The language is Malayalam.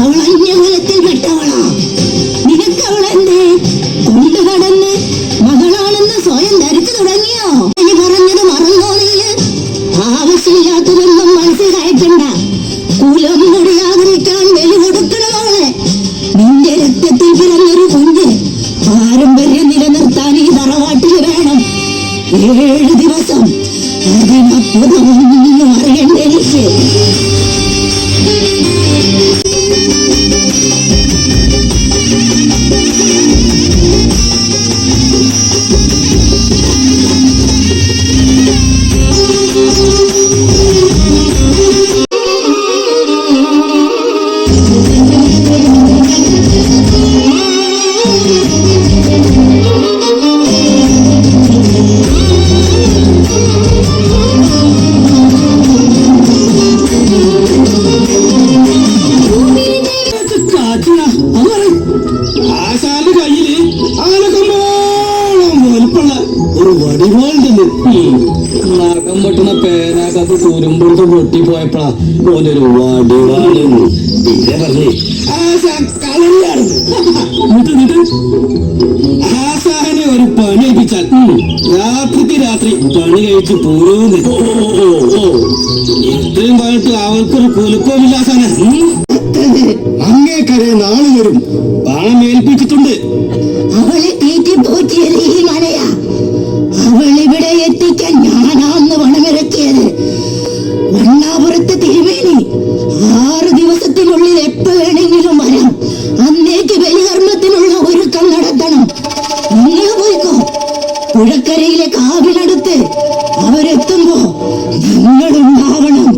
അവൾ അന്യകുലത്തിൽ പെട്ടവളാ. നിനക്ക് അവളെന്തേ കൊണ്ടുകടന്ന് മകളാണെന്ന് സ്വയം ധരിച്ചു തുടങ്ങിയോ? ഇനി പറഞ്ഞത് മറന്നോ നീ? ആവശ്യമില്ലാത്തതൊന്നും മനസ്സിൽ കയറ്റണ്ട. കുലം മുടിയാതിരിക്കാൻ ബലി കൊടുക്കണമവളെ. നിന്റെ രക്തത്തിൽ പിറന്നൊരു കുഞ്ഞ് പാരമ്പര്യം നിലനിർത്താൻ ഈ തറവാട്ടിൽ വേണം. 7 ദിവസം അതിനപ്പുറമൊന്നും അറിയണ്ട എനിക്ക്. ആശാന്റെ കയ്യില് ആനക്കമ്പോളം വലുപ്പുള്ള ഒരു വടിവാളുണ്ട്. നഖം പൊട്ടുന്ന പേനാക്കത്ത് തുരുമ്പെടുത്ത് പൊട്ടിപ്പോയപ്പോഴാ ഓനൊരു വടിവാള്. പിന്നെ പറഞ്ഞേ ആശാൻ കളറിയാണ്. ആശാനെ ഒരു പണി ഏൽപ്പിച്ചാൽ രാത്രിക്ക് രാത്രി പണി കഴിച്ച് പോരൂന്ന്. ഇത്രയും പറഞ്ഞിട്ട് അവർക്കൊരു കുലുക്കമില്ല ആശാനെ. അങ്ങേക്കരെ നാളെ വരും. പണം ഏൽപ്പിച്ചിട്ടുണ്ട്. അവളെ തീറ്റി പോറ്റിയത് ഈ മനയാ. അവളിവിടെ എത്തിക്കാൻ ഞാനാന്ന് പണമിറക്കിയത്. വണ്ണാപുരത്ത് തിരുമേനി 6 ദിവസത്തിനുള്ളിൽ എപ്പ വേണമെങ്കിലും വരാം. അന്നേക്ക് ബലികർമ്മത്തിനുള്ള ഒരുക്കം നടത്തണം. നിങ്ങൾ പോയിക്കോ. പുഴക്കരയിലെ കാവിനടുത്ത് അവരെത്തുമ്പോ ഞങ്ങളുണ്ടാവണം.